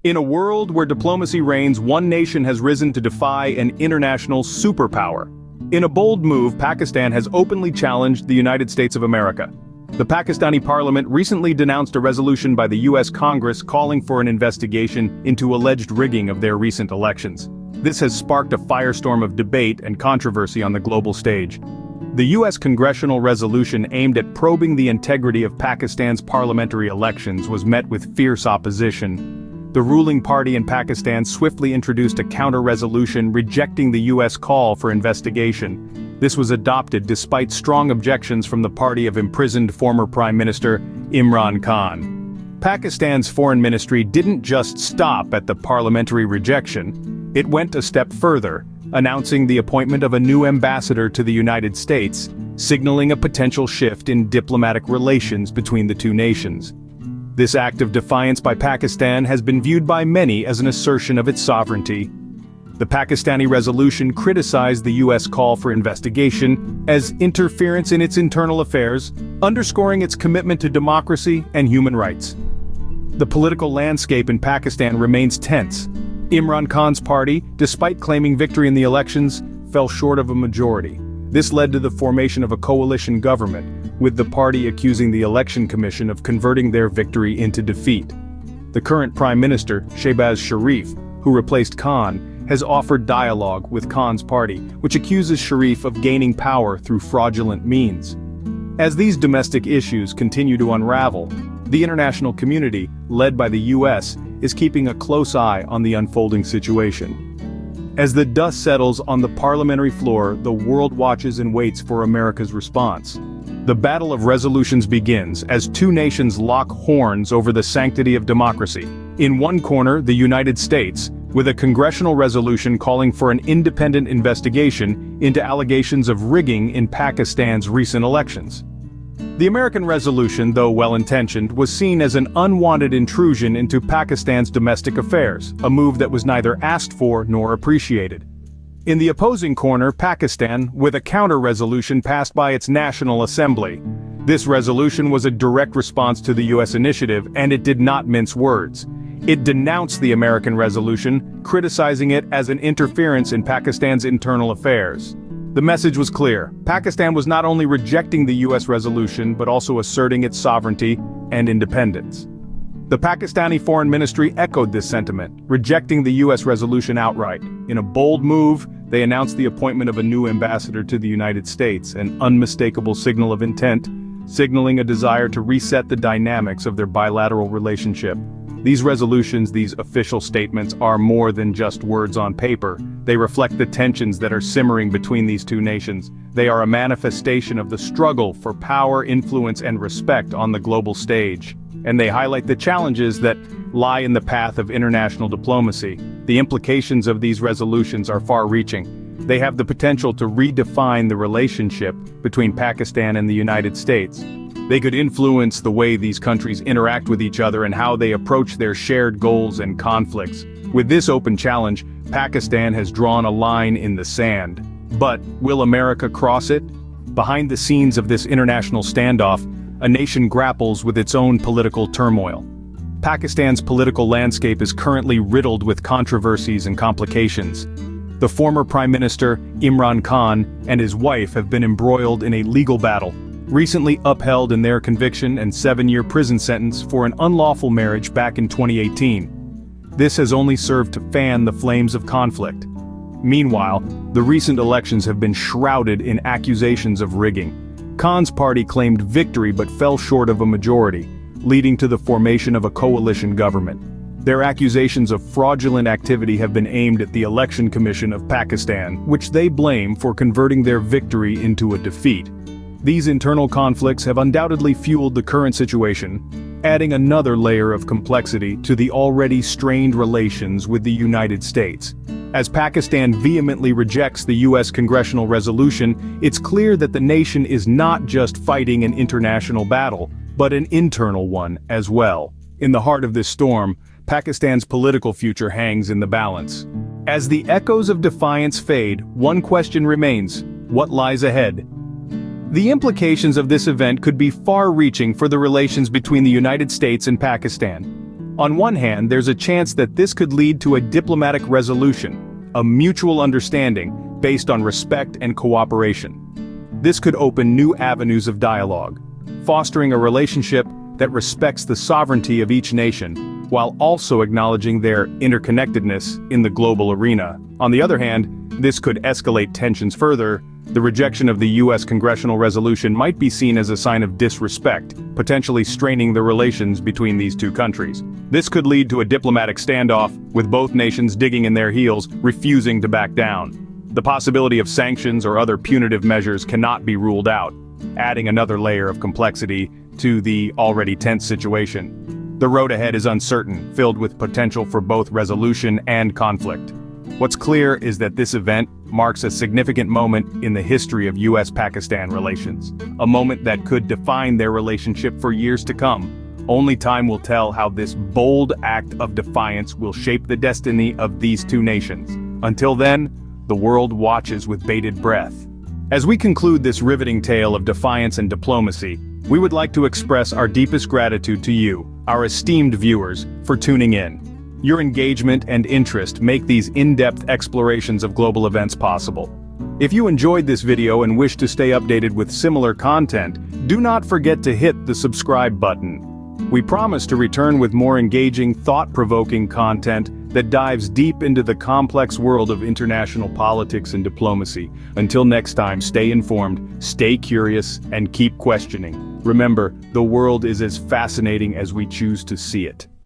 In a world where diplomacy reigns, one nation has risen to defy an international superpower. In a bold move, Pakistan has openly challenged the United States of America. The Pakistani parliament recently denounced a resolution by the U.S. Congress calling for an investigation into alleged rigging of their recent elections. This has sparked a firestorm of debate and controversy on the global stage. The U.S. Congressional resolution aimed at probing the integrity of Pakistan's parliamentary elections was met with fierce opposition. The ruling party in Pakistan swiftly introduced a counter-resolution rejecting the U.S. call for investigation. This was adopted despite strong objections from the party of imprisoned former Prime Minister Imran Khan. Pakistan's foreign ministry didn't just stop at the parliamentary rejection. It went a step further, announcing the appointment of a new ambassador to the United States, signaling a potential shift in diplomatic relations between the two nations. This act of defiance by Pakistan has been viewed by many as an assertion of its sovereignty. The Pakistani resolution criticized the U.S. call for investigation as interference in its internal affairs, underscoring its commitment to democracy and human rights. The political landscape in Pakistan remains tense. Imran Khan's party, despite claiming victory in the elections, fell short of a majority. This led to the formation of a coalition government, with the party accusing the Election Commission of converting their victory into defeat. The current Prime Minister, Shehbaz Sharif, who replaced Khan, has offered dialogue with Khan's party, which accuses Sharif of gaining power through fraudulent means. As these domestic issues continue to unravel, the international community, led by the U.S., is keeping a close eye on the unfolding situation. As the dust settles on the parliamentary floor, the world watches and waits for America's response. The battle of resolutions begins as two nations lock horns over the sanctity of democracy. In one corner, the United States, with a congressional resolution calling for an independent investigation into allegations of rigging in Pakistan's recent elections. The American resolution, though well-intentioned, was seen as an unwanted intrusion into Pakistan's domestic affairs, a move that was neither asked for nor appreciated. In the opposing corner, Pakistan, with a counter-resolution passed by its National Assembly. This resolution was a direct response to the U.S. initiative, and it did not mince words. It denounced the American resolution, criticizing it as an interference in Pakistan's internal affairs. The message was clear. Pakistan was not only rejecting the U.S. resolution but also asserting its sovereignty and independence. The Pakistani Foreign Ministry echoed this sentiment, rejecting the U.S. resolution outright. In a bold move, they announced the appointment of a new ambassador to the United States, an unmistakable signal of intent, signaling a desire to reset the dynamics of their bilateral relationship. These resolutions, these official statements, are more than just words on paper. They reflect the tensions that are simmering between these two nations. They are a manifestation of the struggle for power, influence, and respect on the global stage. And they highlight the challenges that lie in the path of international diplomacy. The implications of these resolutions are far-reaching. They have the potential to redefine the relationship between Pakistan and the United States. They could influence the way these countries interact with each other and how they approach their shared goals and conflicts. With this open challenge, Pakistan has drawn a line in the sand. But will America cross it? Behind the scenes of this international standoff, a nation grapples with its own political turmoil. Pakistan's political landscape is currently riddled with controversies and complications. The former Prime Minister, Imran Khan, and his wife have been embroiled in a legal battle, recently upheld in their conviction and 7-year prison sentence for an unlawful marriage back in 2018. This has only served to fan the flames of conflict. Meanwhile, the recent elections have been shrouded in accusations of rigging. Khan's party claimed victory but fell short of a majority, leading to the formation of a coalition government. Their accusations of fraudulent activity have been aimed at the Election Commission of Pakistan, which they blame for converting their victory into a defeat. These internal conflicts have undoubtedly fueled the current situation, adding another layer of complexity to the already strained relations with the United States. As Pakistan vehemently rejects the U.S. Congressional resolution, it's clear that the nation is not just fighting an international battle, but an internal one as well. In the heart of this storm, Pakistan's political future hangs in the balance. As the echoes of defiance fade, one question remains: what lies ahead? The implications of this event could be far-reaching for the relations between the United States and Pakistan. On one hand, there's a chance that this could lead to a diplomatic resolution, a mutual understanding based on respect and cooperation. This could open new avenues of dialogue, fostering a relationship that respects the sovereignty of each nation, while also acknowledging their interconnectedness in the global arena. On the other hand, this could escalate tensions further. The rejection of the U.S. Congressional resolution might be seen as a sign of disrespect, potentially straining the relations between these two countries. This could lead to a diplomatic standoff, with both nations digging in their heels, refusing to back down. The possibility of sanctions or other punitive measures cannot be ruled out, adding another layer of complexity to the already tense situation. The road ahead is uncertain, filled with potential for both resolution and conflict. What's clear is that this event marks a significant moment in the history of U.S.-Pakistan relations, a moment that could define their relationship for years to come. Only time will tell how this bold act of defiance will shape the destiny of these two nations. Until then, the world watches with bated breath. As we conclude this riveting tale of defiance and diplomacy, we would like to express our deepest gratitude to you, our esteemed viewers, for tuning in. Your engagement and interest make these in-depth explorations of global events possible. If you enjoyed this video and wish to stay updated with similar content, do not forget to hit the subscribe button. We promise to return with more engaging, thought-provoking content that dives deep into the complex world of international politics and diplomacy. Until next time, stay informed, stay curious, and keep questioning. Remember, the world is as fascinating as we choose to see it.